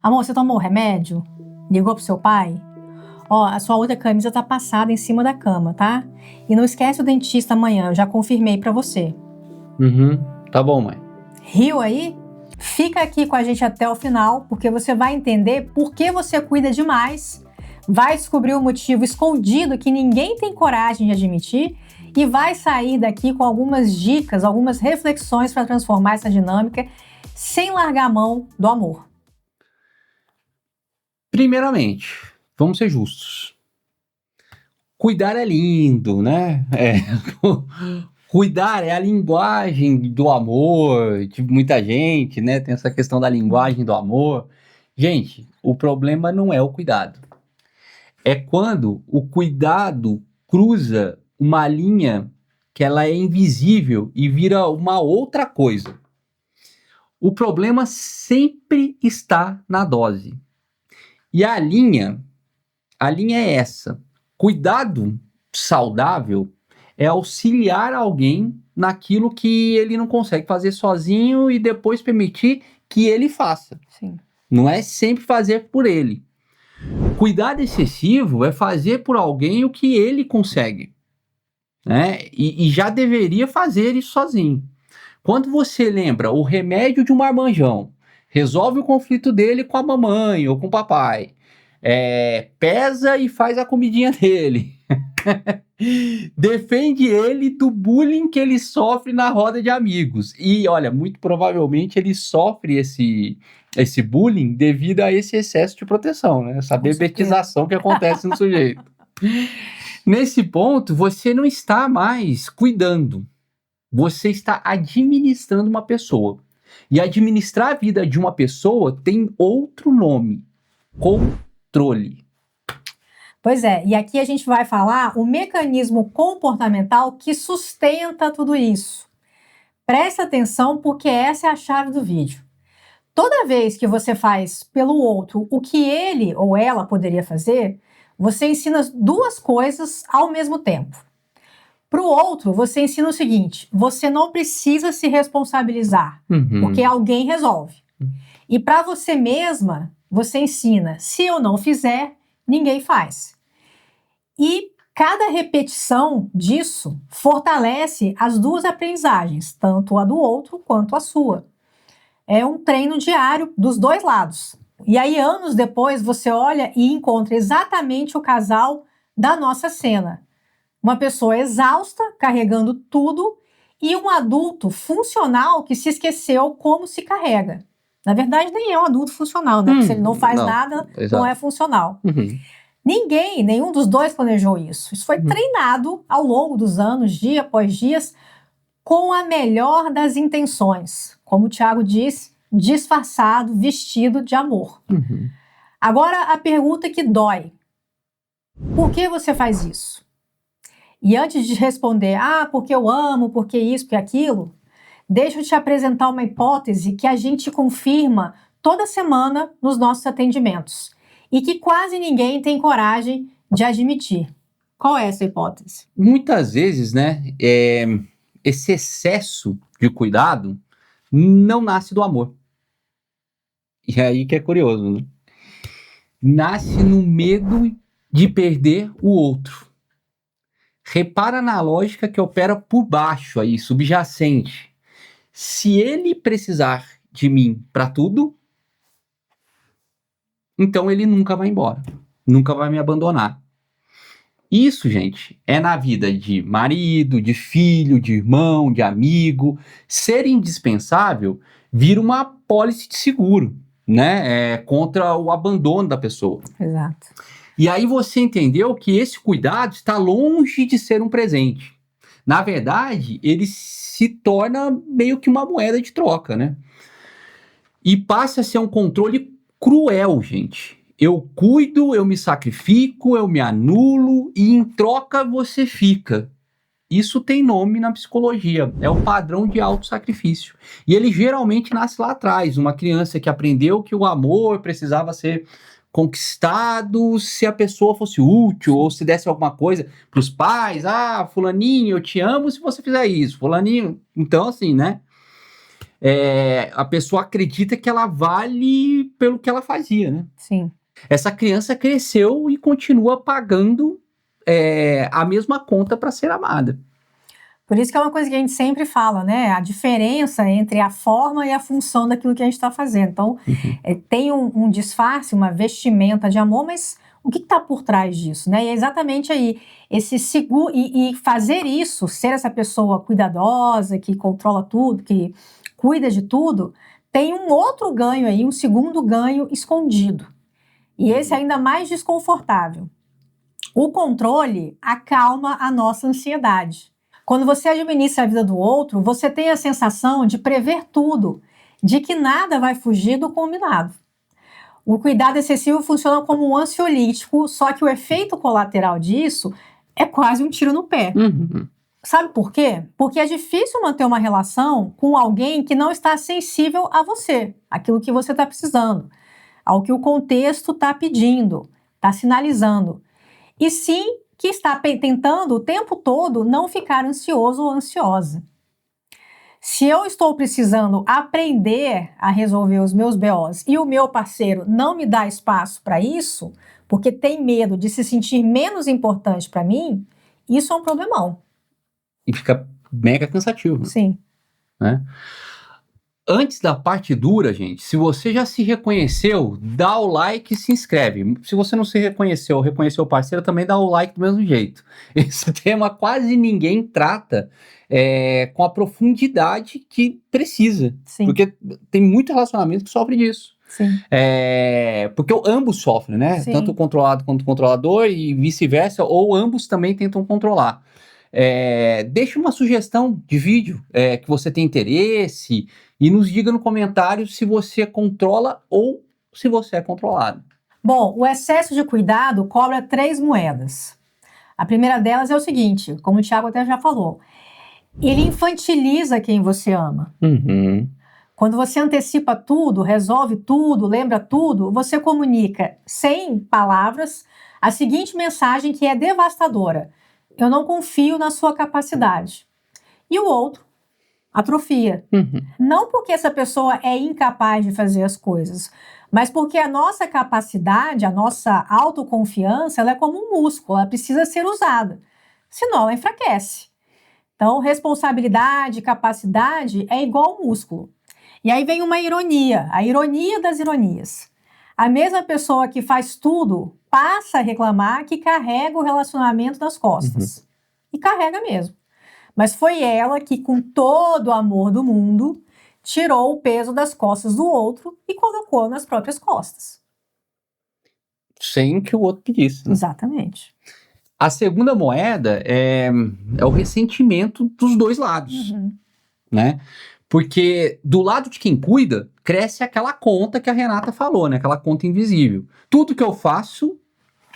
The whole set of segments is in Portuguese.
Amor, você tomou o remédio? Ligou pro seu pai? Ó, a sua outra camisa tá passada em cima da cama, tá? E não esquece o dentista amanhã, eu já confirmei pra você. Tá bom, mãe. Riu aí? Fica aqui com a gente até o final, porque você vai entender por que você cuida demais, vai descobrir o motivo escondido que ninguém tem coragem de admitir e vai sair daqui com algumas dicas, algumas reflexões para transformar essa dinâmica sem largar a mão do amor. Primeiramente, vamos ser justos. Cuidar é lindo, né? Cuidar é a linguagem do amor, de muita gente, né? Tem essa questão da linguagem do amor. Gente, o problema não é o cuidado. É quando o cuidado cruza uma linha que ela é invisível e vira uma outra coisa. O problema sempre está na dose. E a linha é essa. Cuidado saudável é auxiliar alguém naquilo que ele não consegue fazer sozinho e depois permitir que ele faça. Sim. Não é sempre fazer por ele. Cuidado excessivo é fazer por alguém o que ele consegue, né? E já deveria fazer isso sozinho. Quando você lembra o remédio de um marmanjão, resolve o conflito dele com a mamãe ou com o papai, pesa e faz a comidinha dele, defende ele do bullying que ele sofre na roda de amigos. E olha, muito provavelmente ele sofre esse bullying devido a esse excesso de proteção, né? Essa bebetização que acontece no sujeito. Nesse ponto, você não está mais cuidando. Você está administrando uma pessoa. E administrar a vida de uma pessoa tem outro nome: controle. Pois é, e aqui a gente vai falar o mecanismo comportamental que sustenta tudo isso. Presta atenção porque essa é a chave do vídeo. Toda vez que você faz pelo outro o que ele ou ela poderia fazer, você ensina duas coisas ao mesmo tempo. Para o outro, você ensina o seguinte: você não precisa se responsabilizar, porque alguém resolve. E para você mesma, você ensina: se eu não fizer, ninguém faz. E cada repetição disso fortalece as duas aprendizagens, tanto a do outro quanto a sua. É um treino diário dos dois lados. E aí, anos depois, você olha e encontra exatamente o casal da nossa cena. Uma pessoa exausta, carregando tudo, e um adulto funcional que se esqueceu como se carrega. Na verdade, nem é um adulto funcional, né? Porque se ele não faz nada, não é funcional. Ninguém, nenhum dos dois planejou isso. Isso foi treinado ao longo dos anos, dia após dia, com a melhor das intenções. Como o Tiago diz, disfarçado, vestido de amor. Agora, a pergunta que dói. Por que você faz isso? E antes de responder, porque eu amo, porque isso, porque aquilo, deixa eu te apresentar uma hipótese que a gente confirma toda semana nos nossos atendimentos e que quase ninguém tem coragem de admitir. Qual é essa hipótese? Muitas vezes, né, esse excesso de cuidado não nasce do amor. E é aí que é curioso, né? Nasce no medo de perder o outro. Repara na lógica que opera por baixo aí, subjacente. Se ele precisar de mim para tudo, então ele nunca vai embora, nunca vai me abandonar. Isso, gente, é na vida de marido, de filho, de irmão, de amigo. Ser indispensável vira uma pólice de seguro, né? Contra o abandono da pessoa. Exato. E aí você entendeu que esse cuidado está longe de ser um presente. Na verdade, ele se torna meio que uma moeda de troca, né? E passa a ser um controle cruel, gente. Eu cuido, eu me sacrifico, eu me anulo e em troca você fica. Isso tem nome na psicologia, é o padrão de autossacrifício. E ele geralmente nasce lá atrás, uma criança que aprendeu que o amor precisava ser conquistado se a pessoa fosse útil ou se desse alguma coisa para os pais. Fulaninho, eu te amo se você fizer isso. Fulaninho, então assim, né? a pessoa acredita que ela vale pelo que ela fazia, né? Sim. Essa criança cresceu e continua pagando a mesma conta para ser amada. Por isso que é uma coisa que a gente sempre fala, né? A diferença entre a forma e a função daquilo que a gente está fazendo. Então, tem um disfarce, uma vestimenta de amor, mas o que está por trás disso, né? E é exatamente aí, esse seguro, e fazer isso, ser essa pessoa cuidadosa, que controla tudo, que cuida de tudo, tem um outro ganho aí, um segundo ganho escondido. E esse é ainda mais desconfortável. O controle acalma a nossa ansiedade. Quando você administra a vida do outro, você tem a sensação de prever tudo, de que nada vai fugir do combinado. O cuidado excessivo funciona como um ansiolítico, só que o efeito colateral disso é quase um tiro no pé. Sabe por quê? Porque é difícil manter uma relação com alguém que não está sensível a você, aquilo que você está precisando, ao que o contexto está pedindo, está sinalizando. E sim que está tentando o tempo todo não ficar ansioso ou ansiosa. Se eu estou precisando aprender a resolver os meus BOs e o meu parceiro não me dá espaço para isso, porque tem medo de se sentir menos importante para mim, isso é um problemão. E fica mega cansativo. Sim. Né? Antes da parte dura, gente, se você já se reconheceu, dá o like e se inscreve. Se você não se reconheceu ou reconheceu o parceiro, também dá o like do mesmo jeito. Esse tema quase ninguém trata com a profundidade que precisa. Sim. Porque tem muito relacionamento que sofre disso. Sim. Porque ambos sofrem, né? Sim. Tanto o controlado quanto o controlador e vice-versa, ou ambos também tentam controlar. Deixe uma sugestão de vídeo que você tem interesse e nos diga no comentário se você controla ou se você é controlado. Bom, o excesso de cuidado cobra 3 moedas. A primeira delas é o seguinte, como o Thiago até já falou, ele infantiliza quem você ama. Quando você antecipa tudo, resolve tudo, lembra tudo, você comunica sem palavras a seguinte mensagem que é devastadora: eu não confio na sua capacidade. E o outro atrofia. Não porque essa pessoa é incapaz de fazer as coisas, mas porque a nossa capacidade, a nossa autoconfiança, ela é como um músculo, ela precisa ser usada. Senão ela enfraquece. Então, responsabilidade, capacidade é igual ao músculo. E aí vem uma ironia, a ironia das ironias. A mesma pessoa que faz tudo passa a reclamar que carrega o relacionamento nas costas. E carrega mesmo. Mas foi ela que, com todo o amor do mundo, tirou o peso das costas do outro e colocou nas próprias costas. Sem que o outro pedisse. Né? Exatamente. A segunda moeda é o ressentimento dos dois lados. Né? Porque do lado de quem cuida, cresce aquela conta que a Renata falou, né? Aquela conta invisível. Tudo que eu faço,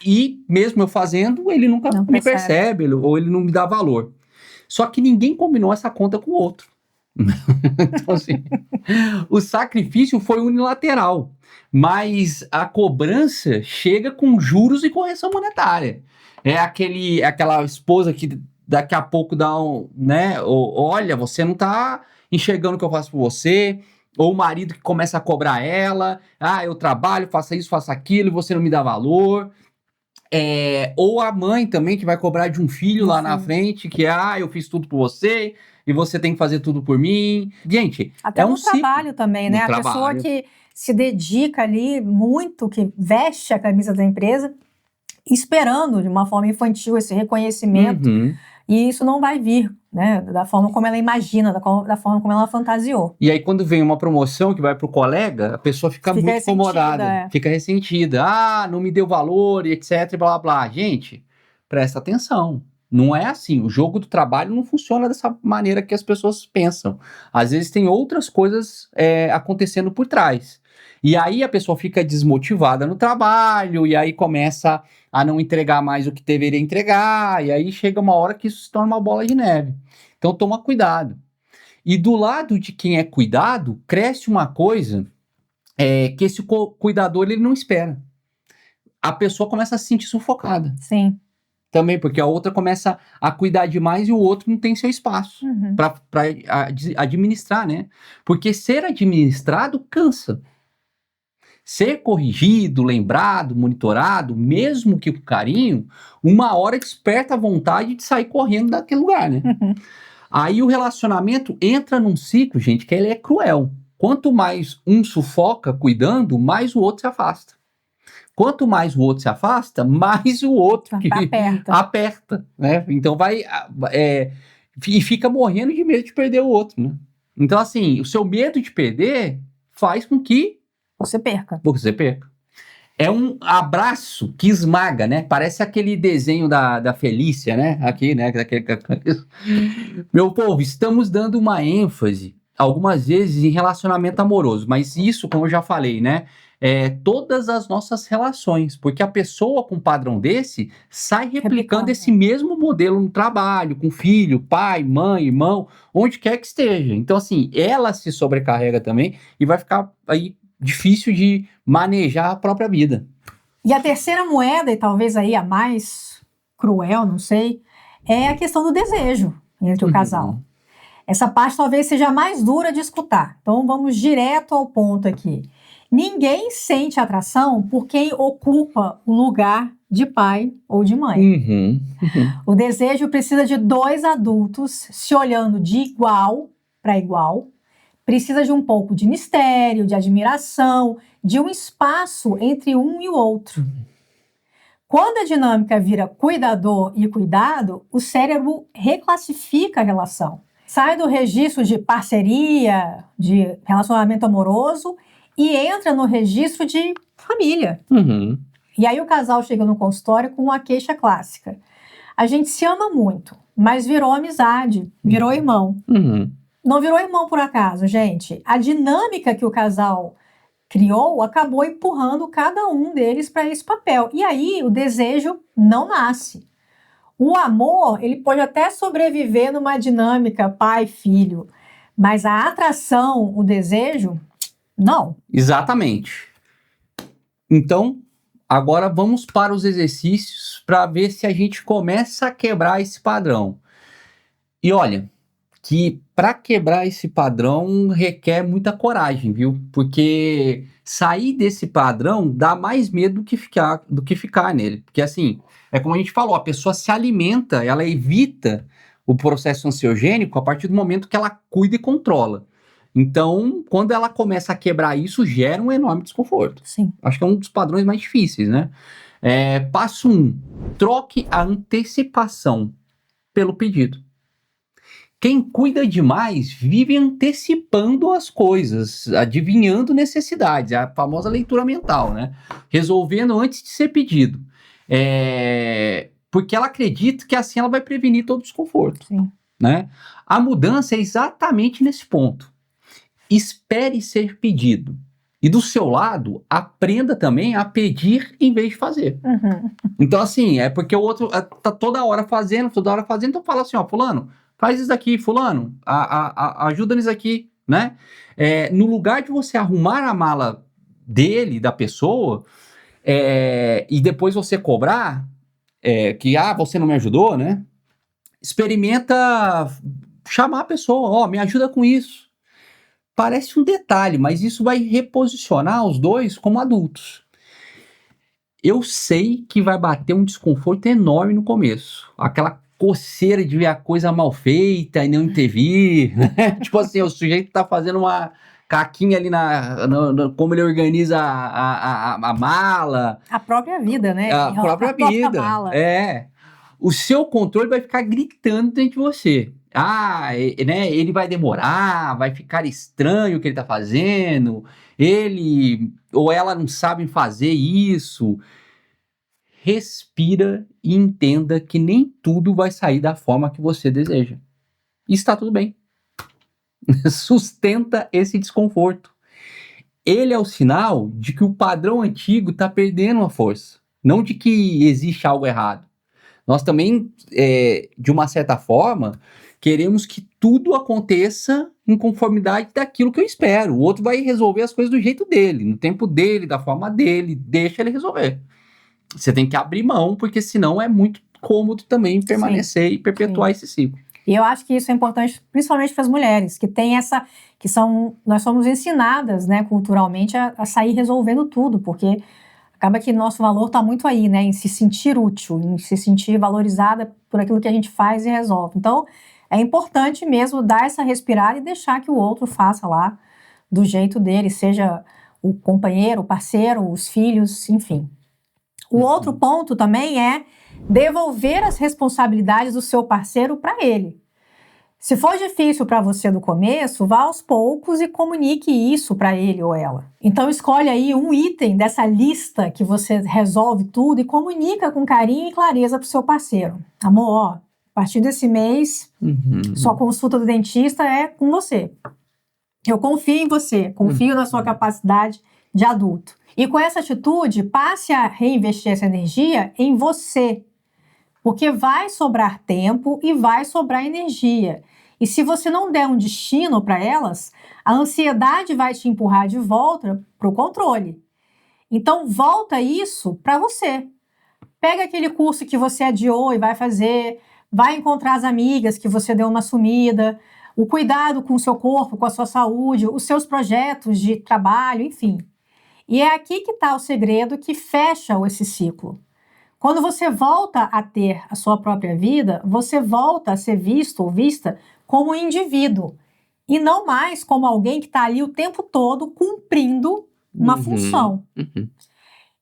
e mesmo eu fazendo, ele nunca me percebe, ou ele não me dá valor. Só que ninguém combinou essa conta com o outro. Então, assim, o sacrifício foi unilateral, mas a cobrança chega com juros e correção monetária. É aquela esposa que daqui a pouco dá né? Olha, você não tá enxergando o que eu faço por você. Ou o marido que começa a cobrar ela. Eu trabalho, faço isso, faço aquilo, e você não me dá valor. Ou a mãe também que vai cobrar de um filho lá na frente, que eu fiz tudo por você e você tem que fazer tudo por mim. Gente, até um no trabalho também, né? A pessoa que se dedica ali muito, que veste a camisa da empresa, esperando de uma forma infantil esse reconhecimento, e isso não vai vir, né? Da forma como ela imagina, da forma como ela fantasiou. E aí quando vem uma promoção que vai pro colega, a pessoa fica muito incomodada, fica ressentida. Não me deu valor, e etc, e blá, blá, blá. Gente, presta atenção. Não é assim, o jogo do trabalho não funciona dessa maneira que as pessoas pensam. Às vezes tem outras coisas acontecendo por trás. E aí a pessoa fica desmotivada no trabalho, e aí começa a não entregar mais o que deveria entregar, e aí chega uma hora que isso se torna uma bola de neve. Então toma cuidado. E do lado de quem é cuidado, cresce uma coisa que esse cuidador ele não espera. A pessoa começa a se sentir sufocada. Sim. Também, porque a outra começa a cuidar demais e o outro não tem seu espaço para administrar, né? Porque ser administrado cansa. Ser corrigido, lembrado, monitorado, mesmo que com carinho, uma hora desperta a vontade de sair correndo daquele lugar, né? Aí o relacionamento entra num ciclo, gente, que ele é cruel. Quanto mais um sufoca cuidando, mais o outro se afasta. Quanto mais o outro se afasta, mais o outro que aperta, né? Então e fica morrendo de medo de perder o outro, né? Então, assim, o seu medo de perder faz com que você perca. É um abraço que esmaga, né? Parece aquele desenho da Felícia, né? Aqui, né? Meu povo, estamos dando uma ênfase algumas vezes em relacionamento amoroso, mas isso, como eu já falei, né? Todas as nossas relações, porque a pessoa com um padrão desse sai replicando esse mesmo modelo no trabalho, com filho, pai, mãe, irmão, onde quer que esteja. Então, assim, ela se sobrecarrega também e vai ficar aí difícil de manejar a própria vida. E a terceira moeda, e talvez aí a mais cruel, não sei, é a questão do desejo entre o casal. Essa parte talvez seja a mais dura de escutar. Então vamos direto ao ponto aqui. Ninguém sente atração por quem ocupa o lugar de pai ou de mãe. O desejo precisa de dois adultos se olhando de igual para igual. Precisa de um pouco de mistério, de admiração, de um espaço entre um e o outro. Quando a dinâmica vira cuidador e cuidado, o cérebro reclassifica a relação. Sai do registro de parceria, de relacionamento amoroso e entra no registro de família. E aí o casal chega no consultório com uma queixa clássica. A gente se ama muito, mas virou amizade, virou irmão. Não virou irmão por acaso, gente. A dinâmica que o casal criou acabou empurrando cada um deles para esse papel. E aí o desejo não nasce. O amor, ele pode até sobreviver numa dinâmica pai-filho, mas a atração, o desejo, não. Exatamente. Então, agora vamos para os exercícios para ver se a gente começa a quebrar esse padrão. E olha, que para quebrar esse padrão requer muita coragem, viu? Porque sair desse padrão dá mais medo do que ficar nele. Porque assim, é como a gente falou, a pessoa se alimenta, ela evita o processo ansiogênico a partir do momento que ela cuida e controla. Então, quando ela começa a quebrar isso, gera um enorme desconforto. Sim. Acho que é um dos padrões mais difíceis, né? Passo 1. Troque a antecipação pelo pedido. Quem cuida demais vive antecipando as coisas, adivinhando necessidades, a famosa leitura mental, né? Resolvendo antes de ser pedido. Porque ela acredita que assim ela vai prevenir todo o desconforto. Sim. Né? A mudança é exatamente nesse ponto. Espere ser pedido. E do seu lado, aprenda também a pedir em vez de fazer. Então, assim, é porque o outro tá toda hora fazendo, então fala assim, ó, fulano, faz isso aqui, fulano, ajuda nisso aqui, né? No lugar de você arrumar a mala dele, da pessoa, e depois você cobrar, que, você não me ajudou, né? Experimenta chamar a pessoa, ó, me ajuda com isso. Parece um detalhe, mas isso vai reposicionar os dois como adultos. Eu sei que vai bater um desconforto enorme no começo. Aquela coceira de ver a coisa mal feita e não intervir, né? Tipo assim, o sujeito tá fazendo uma caquinha ali como ele organiza a mala. A própria vida, né? A própria vida. Mala. O seu controle vai ficar gritando dentro de você. Né, ele vai demorar, vai ficar estranho o que ele tá fazendo, ele ou ela não sabem fazer isso. Respira e entenda que nem tudo vai sair da forma que você deseja. E está tudo bem. Sustenta esse desconforto. Ele é o sinal de que o padrão antigo está perdendo a força, não de que existe algo errado. Nós também, de uma certa forma, queremos que tudo aconteça em conformidade daquilo que eu espero. O outro vai resolver as coisas do jeito dele, no tempo dele, da forma dele, deixa ele resolver. Você tem que abrir mão, porque senão é muito cômodo também permanecer e perpetuar esse ciclo. E eu acho que isso é importante, principalmente para as mulheres, que tem nós somos ensinadas, né, culturalmente a sair resolvendo tudo, porque acaba que nosso valor está muito aí, né, em se sentir útil, em se sentir valorizada por aquilo que a gente faz e resolve. Então, é importante mesmo dar essa respirada e deixar que o outro faça lá do jeito dele, seja o companheiro, o parceiro, os filhos, enfim. O outro ponto também é devolver as responsabilidades do seu parceiro para ele. Se for difícil para você no começo, vá aos poucos e comunique isso para ele ou ela. Então escolhe aí um item dessa lista que você resolve tudo e comunica com carinho e clareza para o seu parceiro. Amor, ó, a partir desse mês, sua consulta do dentista é com você. Eu confio em você, confio na sua capacidade de adulto. E com essa atitude, passe a reinvestir essa energia em você, porque vai sobrar tempo e vai sobrar energia. E se você não der um destino para elas, a ansiedade vai te empurrar de volta para o controle. Então, volta isso para você. Pega aquele curso que você adiou e vai fazer, vai encontrar as amigas que você deu uma sumida, o cuidado com o seu corpo, com a sua saúde, os seus projetos de trabalho, enfim. E é aqui que está o segredo que fecha esse ciclo. Quando você volta a ter a sua própria vida, você volta a ser visto ou vista como um indivíduo e não mais como alguém que está ali o tempo todo cumprindo uma função.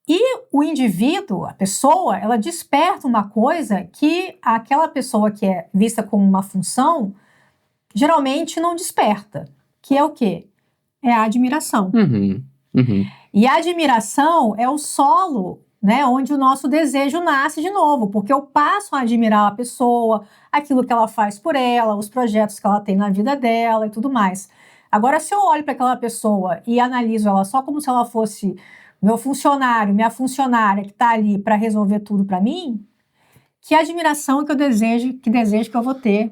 E o indivíduo, a pessoa, ela desperta uma coisa que aquela pessoa que é vista como uma função geralmente não desperta, que é o quê? É a admiração. E a admiração é o solo, né, onde o nosso desejo nasce de novo, porque eu passo a admirar a pessoa, aquilo que ela faz por ela, os projetos que ela tem na vida dela e tudo mais. Agora, se eu olho para aquela pessoa e analiso ela só como se ela fosse meu funcionário, minha funcionária que está ali para resolver tudo para mim, que admiração que eu desejo que eu vou ter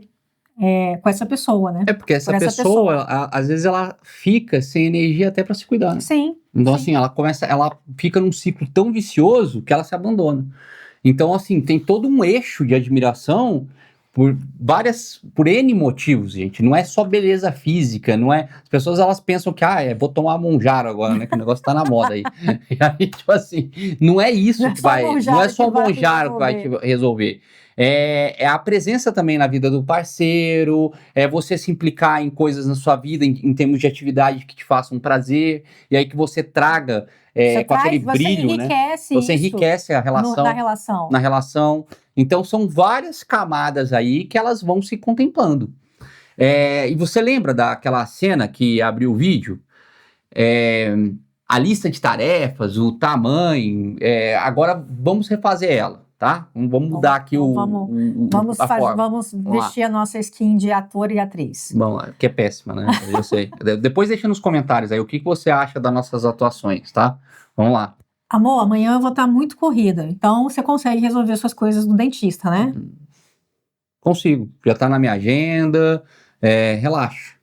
com essa pessoa, né? É porque essa pessoa, às vezes ela fica sem energia até para se cuidar, né? Sim. Então, assim, ela fica num ciclo tão vicioso que ela se abandona. Então, assim, tem todo um eixo de admiração por N motivos, gente. Não é só beleza física, não é... As pessoas, elas pensam que, vou tomar Monjaro agora, né? Que o negócio tá na moda aí. E aí, tipo assim, não é isso que vai... Não é só o Monjaro que vai te resolver. É a presença também na vida do parceiro, é você se implicar em coisas na sua vida, em termos de atividade que te façam um prazer, e aí que você traga com aquele brilho, né? Você enriquece a relação, na relação. Então são várias camadas aí que elas vão se contemplando. E você lembra daquela cena que abriu o vídeo? A lista de tarefas, o tamanho, agora vamos refazer ela. Tá? Vamos mudar aqui Vamos vestir a nossa skin de ator e atriz. Bom, que é péssima, né? Eu sei. Depois deixa nos comentários aí o que você acha das nossas atuações, tá? Vamos lá. Amor, amanhã eu vou estar muito corrida, então você consegue resolver suas coisas no dentista, né? Consigo, já tá na minha agenda, relaxa,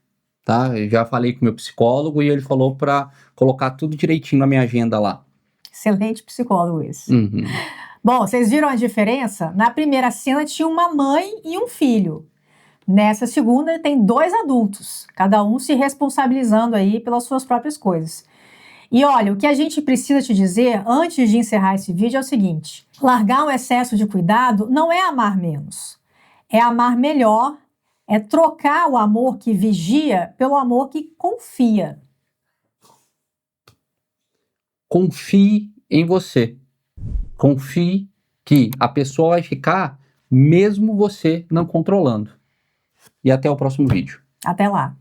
tá? Eu já falei com o meu psicólogo e ele falou para colocar tudo direitinho na minha agenda lá. Excelente psicólogo esse. Bom, vocês viram a diferença? Na primeira cena tinha uma mãe e um filho. Nessa segunda tem 2 adultos, cada um se responsabilizando aí pelas suas próprias coisas. E olha, o que a gente precisa te dizer antes de encerrar esse vídeo é o seguinte: largar um excesso de cuidado não é amar menos, é amar melhor, é trocar o amor que vigia pelo amor que confia. Confie em você. Confie que a pessoa vai ficar mesmo você não controlando. E até o próximo vídeo. Até lá.